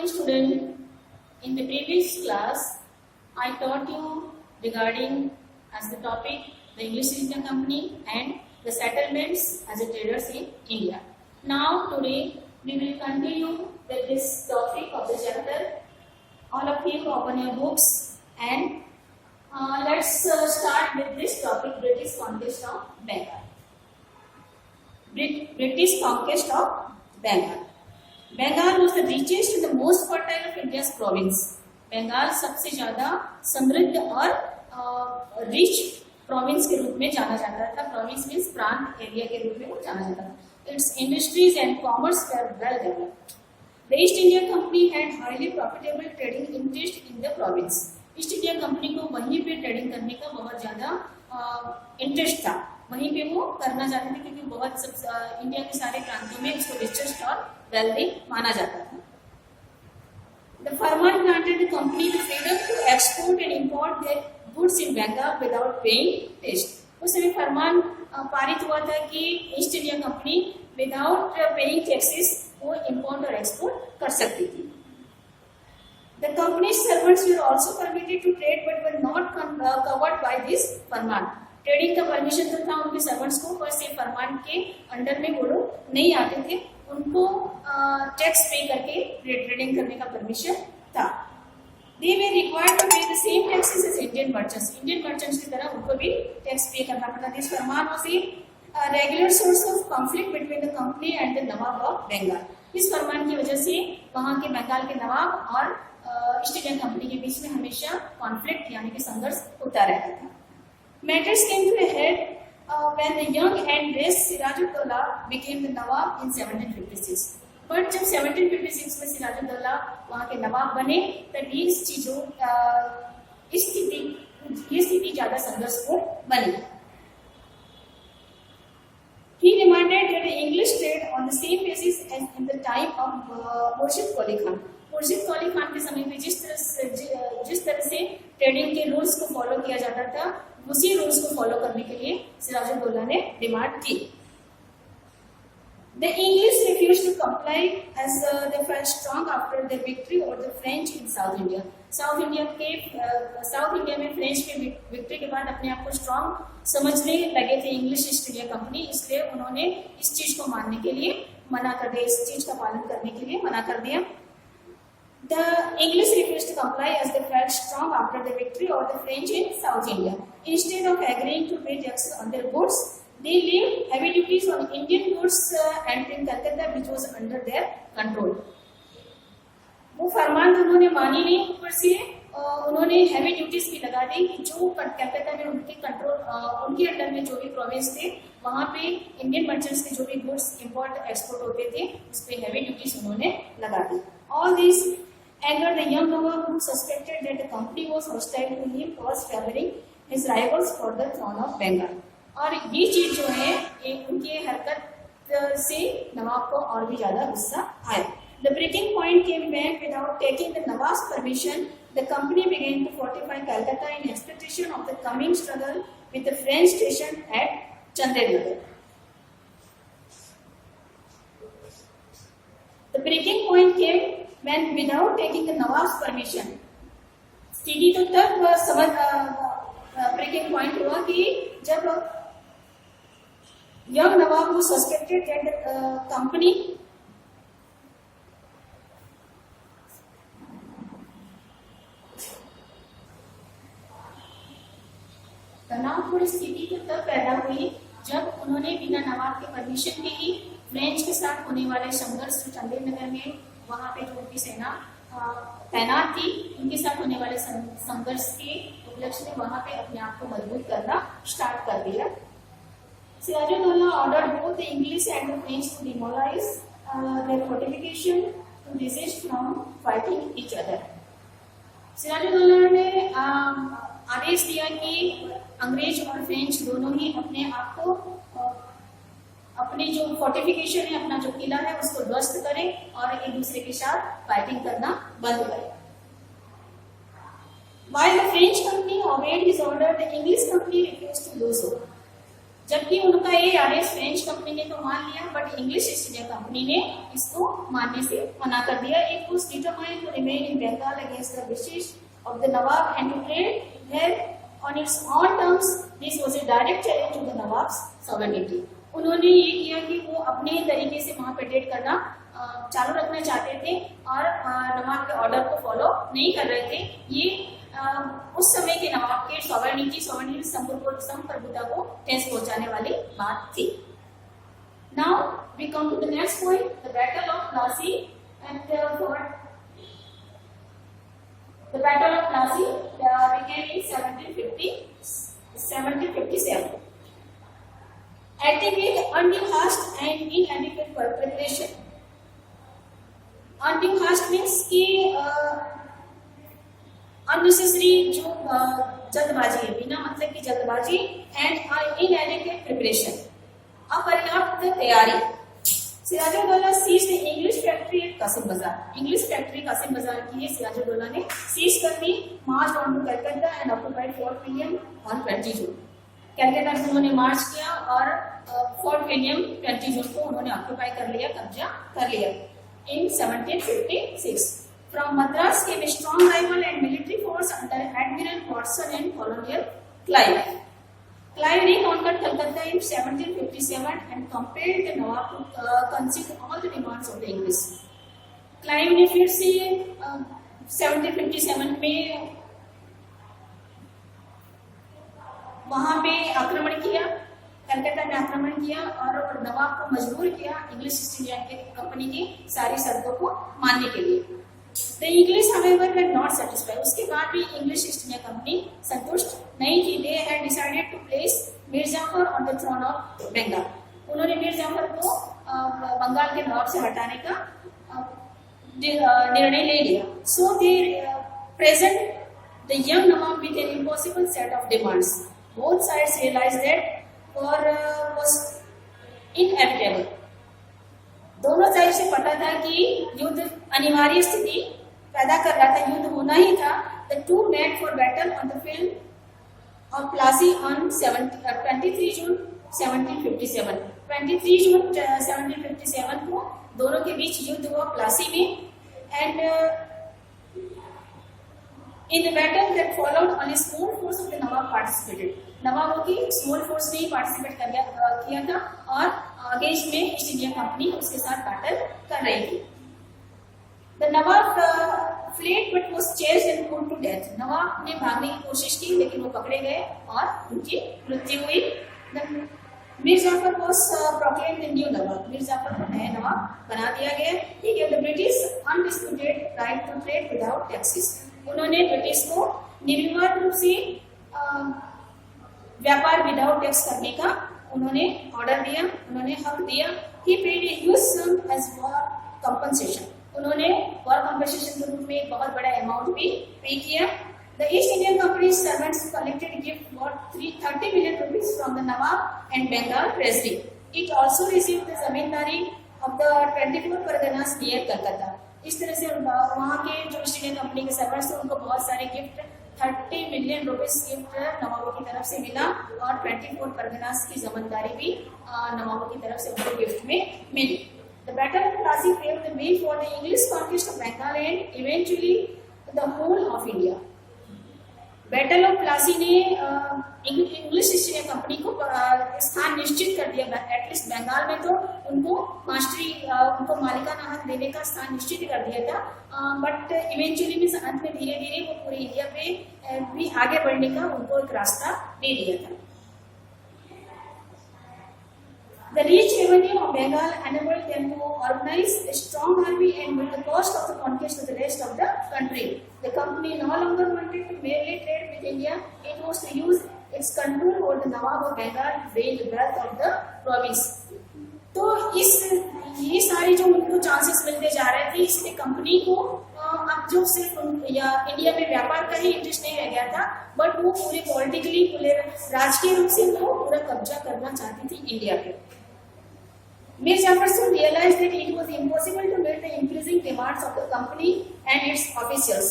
morning, student. In the previous class, I taught you regarding as the topic the English East India Company and the settlements as a traders in India. Now today we will continue with this topic of the chapter. All of you open your books and let's start with this topic: British conquest of Bengal. British conquest of Bengal. Bengal was the richest and the most fertile of India's province. Bengal सबसे ज्यादा समृद्ध और rich province के रूप में जाना जाता था. प्रोविंस मीन्स प्रांत, एरिया के रूप में वो जाना जाता था. It's industries and commerce were well developed. The east India company had highly profitable trading interest in the province. East India company को वहीं पे ट्रेडिंग करने का बहुत ज्यादा इंटरेस्ट था. वहीं पे वो करना चाहते थे क्योंकि बहुत इंडिया के सारे प्रांतों में इसको रिचेस्ट और वेल्दी माना जाता था. The Farman granted the company the freedom to export and import their goods in Bengal without paying tax. उस समय फरमान पारित हुआ था कि east India company without paying taxes वो इंपोर्ट और एक्सपोर्ट कर सकती थी. The company's servants were also permitted to trade but were not covered by this Farman. Trading का परमिशन तो था उनके सर्वेंट्स को, पर से फरमान के अंडर में वो लोग नहीं आते थे. उनको टैक्स पे करके ट्रेडिंग करने का परमिशन था. They were required to pay the same taxes as Indian merchants. Indian merchants की तरह उनको भी टैक्स पे करना पड़ता था. This Farman was a regular source of conflict between the company and the Nawab of Bengal. इस फरमान की वजह से वहाँ के बंगाल के नवाब और ईस्ट इंडिया कंपनी के बीच में हमेशा कॉन्फ्लिक्ट यानी कि संघर्ष होता रहता था. Matters came to a head when the young and raised Siraj-ud-Dawla became the Nawab in 1756. But जब 1756 में सिराजुद्दौला वहाँ के नवाब बने तब ये स्थिति ज्यादा संघर्षपूर्ण बनी. He demanded that the English trade on the same basis as in the time of Murshid Qoli Khan. मुर्शिद कौली खान के समय में जिस तरह से ट्रेडिंग के रूल्स को फॉलो किया जाता था उसी रूल्स को फॉलो करने के लिए सिराजुद्दौला ने डिमांड की. The English refused to comply as they felt strong after their victory over the French in South India. South India में फ्रेंच के विक्ट्री के बाद अपने आप को स्ट्रांग समझने लगे थे इंग्लिश ईस्ट इंडिया कंपनी. इसलिए उन्होंने इस चीज को मानने के लिए मना कर दिया, इस चीज का पालन करने के लिए मना कर दिया. The English refused to comply as they felt strong after the victory over the French in South India. Instead of agreeing to pay taxes on their goods, they levied heavy duties on Indian goods entering Calcutta, which was under their control. वो फरमान उन्होंने मानी नहीं, ऊपर से उन्होंने heavy duties भी लगा दी कि जो कलकत्ता में उनके कंट्रोल उनके अंडर में जो भी प्रोविंस थे वहाँ पे इंडियन मर्चेंट्स के जो भी गुड्स इंपोर्ट एक्सपोर्ट होते थे उस पर हैवी ड्यूटीज उन्होंने लगा दी. All these angered the young Nawab, who suspected that the company was hostile to him, was favoring his rivals for the throne of Bengal. और ये चीज जो है उनकी हरकत से नवाब को और भी ज्यादा गुस्सा आया. The breaking point came when, without taking the Nawab's permission, the company began to fortify Calcutta in expectation of the coming struggle with the French station at Chandernagар. The breaking point came when, without taking the Nawab's permission, स्थिति तो तब समझ breaking point हुआ कि जब young Nawab who suspected that the company तनावपूर्ण स्थिति तो तब पैदा हुई जब उन्होंने बिना नवाब के परमिशन के ही फ्रेंच के साथ होने वाले संघर्ष चंदेरनगर में वहाँ पे जो उनकी सेना तैनात थी उनके साथ होने वाले संघर्ष के उपलक्ष्य में वहाँ पे अपने आप को मजबूत करना स्टार्ट कर दिया. Siraj-ud-Daulah ordered both the English and the French to demolish their fortification to resist from fighting each other. Siraj-ud-Daulah ने आदेश दिया कि अंग्रेज और फ्रेंच दोनों ही अपने आप को अपने जो फोर्टिफिकेशन है अपना जो किला है उसको ध्वस्त करें और एक दूसरे के साथ फाइटिंग करना बंद करें. While the French company obeyed his order, the English company refused to do so. जबकि उनका ये आदेश फ्रेंच कंपनी ने तो मान लिया, but English East India Company ने इसको मानने से मना कर दिया। It was determined to remain in Bengal against the wishes of the nawab and to trade there on its own terms. This was a direct challenge to the nawab's sovereignty. उन्होंने ये किया कि वो अपने तरीके से वहां पे ट्रेड करना चालू रखना चाहते थे और नवाब के ऑर्डर को फॉलो नहीं कर रहे थे। ये उस समय के नवाब के सॉवरेनिटी संप्रभुता को ठेस पहुंचाने वाली बात थी। Now we come to the next point, the battle of Plassey at fort. The battle of Plassey began in 1757. At the unrehearsed and inadequate preparation. Unrehearsed means कि अननेसेसरी जो जल्दबाजी है, बिना मतलब की जल्दबाजी, एंड इनएडिक्वेट प्रिपरेशन, अपर्याप्त तैयारी। Sirajuddaulah seize the English factory at Kasim Bazar. English factory Qasim बाजार की सिराजुद्दौला ने सीज कर दी। March on to Calcutta and occupied Fort William on 20 June. Calcutta से उन्होंने मार्च किया और फोर्ट विलियम 20 जून को उन्होंने ऑक्यूपाई कर लिया, कब्जा कर लिया इन 1756। From Madras came a strong rival and military force under Admiral Watson and Colonel Clive. Clive reconquered Calcutta in 1757 and compelled the Nawab to concede all the demands of the English. Clive ने फिर से 1757 में वहां पे आक्रमण किया, कलकत्ता में आक्रमण किया और नवाब को मजबूर किया इंग्लिश ईस्ट इंडिया कंपनी की सारी शर्तों को मानने के लिए। The English, however, were not satisfied. उसके बाद भी इंग्लिश ईस्ट इंडिया कंपनी संतुष्ट नहीं थी। They had decided to place Mir Jafar on the throne of Bengal. उन्होंने मीर जाफर को बंगाल के नवाब से हटाने का निर्णय ले लिया। So they present the young Nawab with an impossible set of demands. Both sides realized that war was inevitable. दोनों साइड से पता था कि युद्ध अनिवार्य स्थिति पैदा कर रहा था, युद्ध होना ही था। The two met for battle on the field of Plassey on 23 जून 1757। 23 जून 1757 को दोनों के बीच युद्ध हुआ प्लासी में। And in the battle that followed, only small force of the Nawab participated. नवाबों की स्मॉल फोर्स ने पार्टिसिपेट किया था और अगेंस्ट में ईस्ट इंडिया कंपनी उसके साथ बैटल कर रही थी। The Nawab fled but was chased and put to death. नवाब ने भागने की कोशिश की लेकिन वो पकड़े गए और उनकी मृत्यु हुई। Mir Jafar was proclaimed the new Nawab. Mir Jafar को नया नवाब बना दिया गया। He gave the British undisputed right to trade without taxes. उन्होंने ब्रिटिश को निर्विवाद रूप से व्यापार विदाउट टैक्स करने का उन्होंने ऑर्डर दिया, उन्होंने हक दिया। He paid a huge sum as war compensation. उन्होंने वॉर कॉम्पेंसेशन के रूप में एक बहुत बड़ा अमाउंट भी पे किया। The East Indian Company's servants collected gift worth 30 million rupees from the Nawab and Bengal Treasury. It also received the zamindari of the 24 Parganas near Calcutta. इस तरह से वहाँ के जो ईस्ट इंडिया कंपनी के सर्वर्स थे उनको बहुत सारे गिफ्ट 30 मिलियन रुपीस गिफ्ट नवाबों की तरफ से मिला और 24 परगनास की जमींदारी भी नवाबों की तरफ से उनको गिफ्ट में मिली। The Battle of Plassey paved the way for the English conquest of Bengal and eventually the whole of India. Battle of Plassey ने इंग्लिश ईस्ट इंडिया कंपनी को स्थान निश्चित कर दिया। एटलीस्ट बंगाल में तो उनको मास्टरी उनको मालिकाना हक देने का स्थान निश्चित कर दिया था, बट इवेंचुअली में अंत में धीरे धीरे वो पूरे इंडिया पे भी आगे बढ़ने का उनको एक रास्ता दे दिया था। The rich revenue of Bengal enabled them to organize a strong army and with the cost of the conquest of the rest of the country. The company no longer wanted to merely trade with India; it was to use its control over the Nawab of Bengal to drain the wealth of the province. तो ये सारी जो उनको chances मिलते जा रहे थे, इसलिए कंपनी को अब जो सिर्फ या इंडिया में व्यापार का ही इंटरेस्ट नहीं रह गया था, बट वो पूरे पॉलिटिकली पूरे राजकीय रूप से वो पूरा कब्जा करना चाहती थी इंडिया पे। Mir Jafar soon realized that it was impossible to meet the increasing demands of the company and its officials.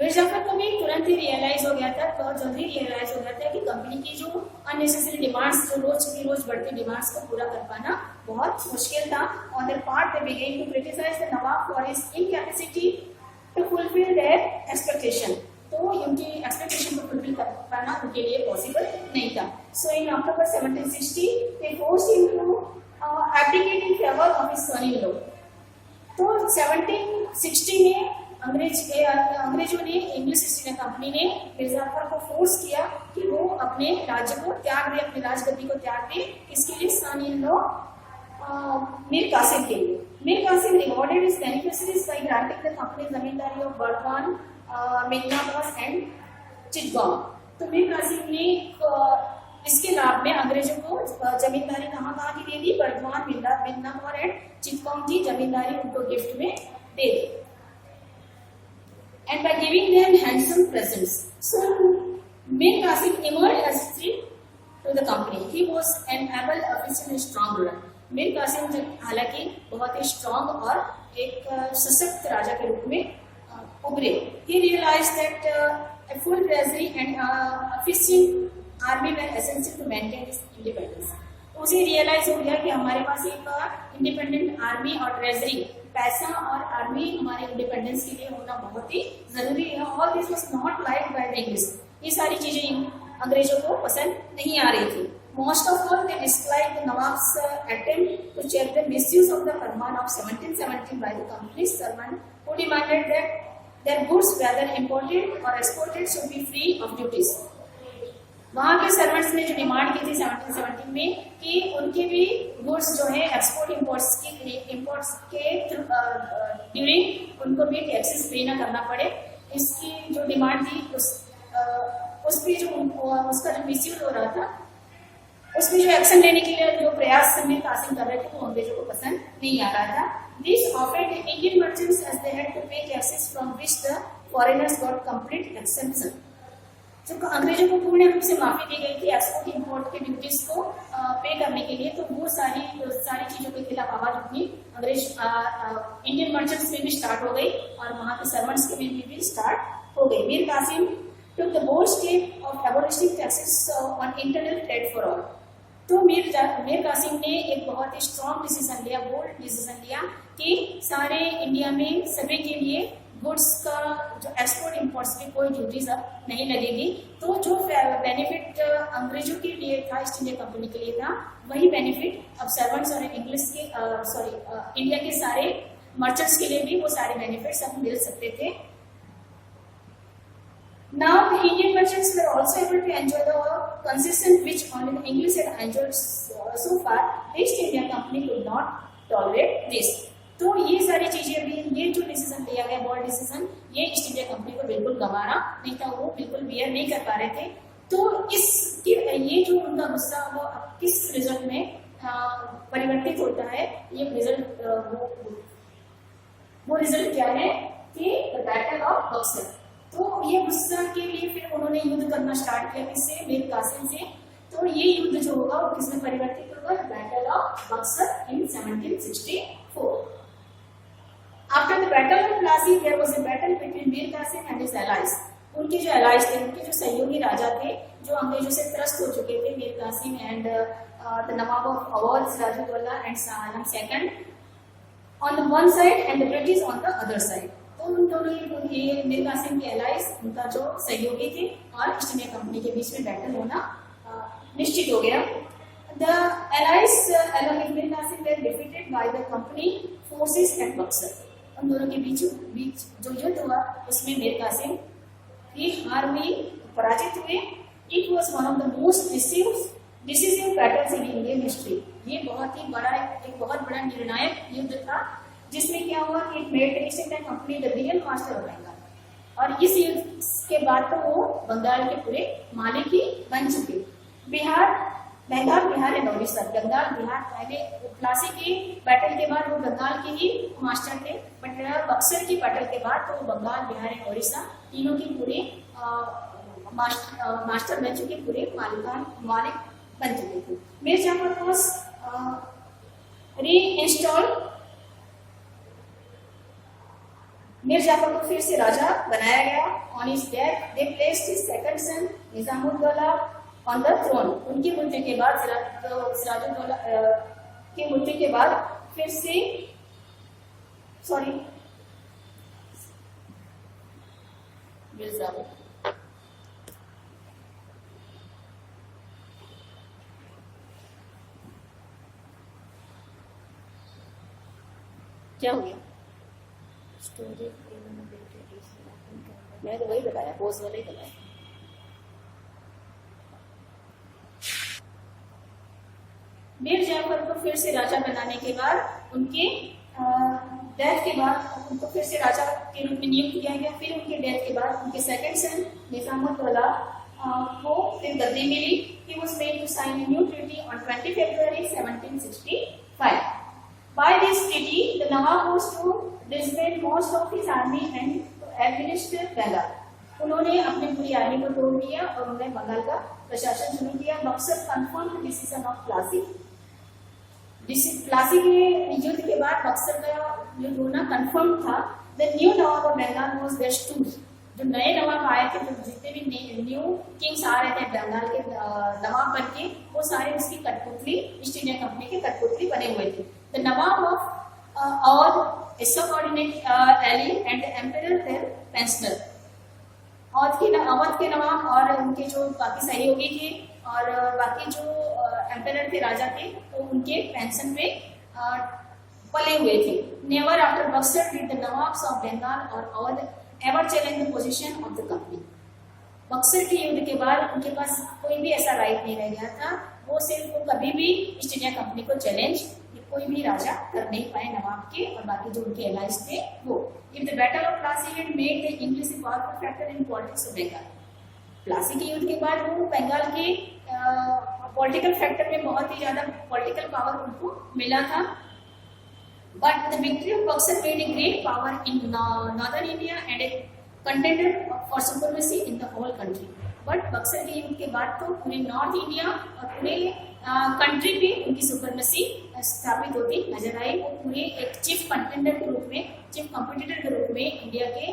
Mir Jafar को भी तुरंत ही रियलाइज हो गया था, बहुत जल्दी रियलाइज हो गया था कि कंपनी की जो अननेसेसरी डिमांड्स, जो रोज की रोज बढ़ती डिमांड्स को पूरा कर पाना बहुत मुश्किल था। On their part they began to criticise the nawab for his incapacity to fulfil their expectation. तो उनकी एक्सपेक्टेशन को फुलफिल कर पाना उनके लिए पॉसिबल नहीं था। So in October 1760 they forced him to abdicate in favour of his son in law. तो 1760 में अंग्रेजों ने, इंग्लिश ईस्ट इंडिया कंपनी ने मीर जाफर को फोर्स किया कि वो अपने राज्य को त्याग दे, अपनी राजगद्दी को त्याग दे। इसके लिए son in law Mir Qasim के लिए। Mir Qasim rewarded his beneficiaries by granting the company zamindari of Burdwan, Midnapore and Chittagong. तो मीर कासिम ने इसके लाभ में अंग्रेजों को जमींदारी कहाँ की दे दी, बर्दवान, मिदनाबाद एंड चिटगांव की जमींदारी उनको गिफ्ट में दे दी। And by giving them handsome presents, so Mir Qasim emerged as a threat to the company. He was an able officer and strong ruler. Mir Qasim हालांकि बहुत ही स्ट्रॉन्ग और एक सशक्त राजा के रूप में उभरे। He realized that a full treasury and efficient army were essential to maintain his independence. उसे रियलाइज हो गया कि हमारे पास एक इंडिपेंडेंट आर्मी और ट्रेजरी, पैसा और आर्मी हमारे इंडिपेंडेंस के लिए होना बहुत ही जरूरी है। All this was not liked by the English. ये सारी चीजें अंग्रेजों को पसंद नहीं आ रही थी। Most of all they dislike the nawab's attempt to check the misuse of the farman of 1717 by the company servant who demanded that their goods whether imported or exported should be free of duties. वहां के servants ने जो demand की थी 1717 में कि उनके भी गुड्स जो है एक्सपोर्ट इंपोर्ट्स के ड्यूरिंग उनको भी टैक्सेस पे ना करना पड़े। इसकी जो डिमांड थी उस पे जो उसका जो मिसयूज हो रहा था, उसमें जो एक्शन लेने के लिए जो प्रयास मीर कासिम कर रहे थे वो अंग्रेजों को पसंद नहीं आ रहा था। This offend Indian merchants as they had to pay taxes from which the foreigners got complete exemption. जो अंग्रेजों को पूर्ण रूप से माफी दी गई थी एक्सपोर्ट इंपोर्ट के ड्यूटीज को पे करने के लिए, तो वो सारी चीजों के खिलाफ आवाज उठनी अंग्रेज इंडियन मर्चेंट्स में भी स्टार्ट हो गई और वहां के सर्वेंट्स के में भी स्टार्ट हो गई। Mir Qasim took the bold step of abolishing taxes on internal trade for all। तो मीर कासिम ने एक बहुत ही स्ट्रॉन्ग डिसीजन लिया, बोल्ड डिसीजन लिया कि सारे इंडिया में सभी के लिए गुड्स का जो एक्सपोर्ट इंपोर्ट्स की कोई ड्यूटीज अब नहीं लगेगी। तो जो बेनिफिट अंग्रेजों के लिए था, ईस्ट इंडिया कंपनी के लिए था, वही बेनिफिट अब सर्वेंट्स और इंग्लिश के इंडिया के सारे मर्चेंट्स के लिए भी वो सारे बेनिफिट्स अब मिल सकते थे। Now the Indian merchants were also able to enjoy the concession which only the English had enjoyed so far. The East India Company could not tolerate this। तो ये सारी चीजें भी, ये जो डिसीजन लिया गया बोल्ड डिसीजन, ये ईस्ट इंडिया कंपनी को बिल्कुल गंवारा नहीं था, वो बिल्कुल बियर नहीं कर पा रहे थे। तो ये जो उनका गुस्सा वो किस रिजल्ट में परिवर्तित होता है, ये रिजल्ट वो रिजल्ट क्या है कि बैटल ऑफ बक्सर। तो ये गुस्सा के लिए फिर उन्होंने युद्ध करना स्टार्ट किया किससे, मीर कासिम से। तो ये युद्ध जो होगा वो किसमें परिवर्तित होगा, battle of Buxar in 1764। After the battle of Plassey there was a battle between Mir Qasim and his allies. उनके जो एलाइज थे, उनके जो सहयोगी राजा थे जो अंग्रेजों से त्रस्त हो चुके थे, Mir Qasim and the nawab of Awadh Sirajuddaula and Shah Alam second on the one side and the British on the other side. तो उन दोनों ये मीर कासिम के एलाइज, उनका जो सहयोगी थे, और ईस्ट इंडिया कंपनी के बीच में बैटल होना निश्चित हो गया। The allies along with Mir Qasim were defeated by the company forces at Buxar. उन दोनों के बीच जो युद्ध हुआ उसमें मीर कासिम की हार हुई, पराजित हुए। It was one of the most decisive battles in Indian history. ये एक बहुत बड़ा निर्णायक युद्ध था जिसमें क्या हुआ कि made East India Company the real master of Bengal. और इस युद्ध के बाद तो वो बंगाल के पूरे मालिक ही बन चुके। बंगाल, बिहार एंड उड़ीसा। बंगाल, बिहार पहले प्लासी की बैटल के बाद वो बंगाल के ही मास्टर थे, बट बक्सर की बैटल के बाद तो वो बंगाल, बिहार एंड उड़ीसा तीनों की पूरे मास्टर बन चुके, पूरे मालिक बन चुके थे। Mir Jafar was reinstall Mir Jafar को फिर से राजा बनाया गया। On his death they placed his second son Nizamuddaulah on the throne. उनकी मृत्यु के बाद सिराजुद्दौला की मृत्यु के बाद फिर से क्या हो गया? मैं तो वही बताया, पोस्ट वाला ही बताया। मीर जाफर को फिर से राजा बनाने के बाद उनके डेथ के बाद उनको फिर से राजा के रूप में नियुक्त किया गया। फिर उनके डेथ के बाद उनके सेकंड सन निजामुद्दौला को फिर गद्दी मिली। He was made to sign a new treaty on 20 February 1765. By this treaty, the Nawab was to disband most of his army and to administer Bengal. उन्होंने अपनी पूरी आर्मी को तोड़ दिया और उन्होंने बंगाल का प्रशासन शुरू किया। Buxar confirm decision of Plassey. Plassey के युद्ध के बाद बक्सर का युद्ध होना कन्फर्म था। The new nawab of Bengal was देशतूर। जो नए नवाब आए थे, तो जितने भी न्यू किंग्स आ रहे थे बंगाल के नवाब बन के, वो सारे उसकी कठपुतली, ईस्ट इंडिया कंपनी के कठपुतली बने हुए थे। द नवाब ऑफ और सबऑर्डिनेट एली एंड एम्परर थे पेंशनर। अवध के नवाब और उनके जो बाकी सहयोगी थे और बाकी जो एम्परर थे, राजा थे, तो उनके पेंशन पे पले हुए थे। Never after Buxar did the nawabs of Bengal और Awadh ever challenge the position of the company. Buxar के युद्ध के बाद उनके पास कोई भी ऐसा राइट नहीं रह गया था। वो सिर्फ कभी भी ईस्ट इंडिया कंपनी को चैलेंज कोई भी राजा कर नहीं पाए नवाब के और बाकी जो उनके एलाइज थे वो। If the battle of Plassey had made the English a powerful factor in politics of Bengal। Plassey के युद्ध के बाद वो बंगाल के पॉलिटिकल फैक्टर में बहुत ही ज्यादा पॉलिटिकल पावर उनको मिला था। But the victory of Buxar made a great power in northern India and a contender for supremacy in the whole country. But Buxar के युद्ध के बाद तो पूरे नॉर्थ इंडिया और पूरे कंट्री पे उनकी सुपरमेसी स्थापित होती नजर आई। वो पूरे एक चीफ कंटेंडर के रूप में, चीफ कॉम्पिटिटर के रूप में इंडिया के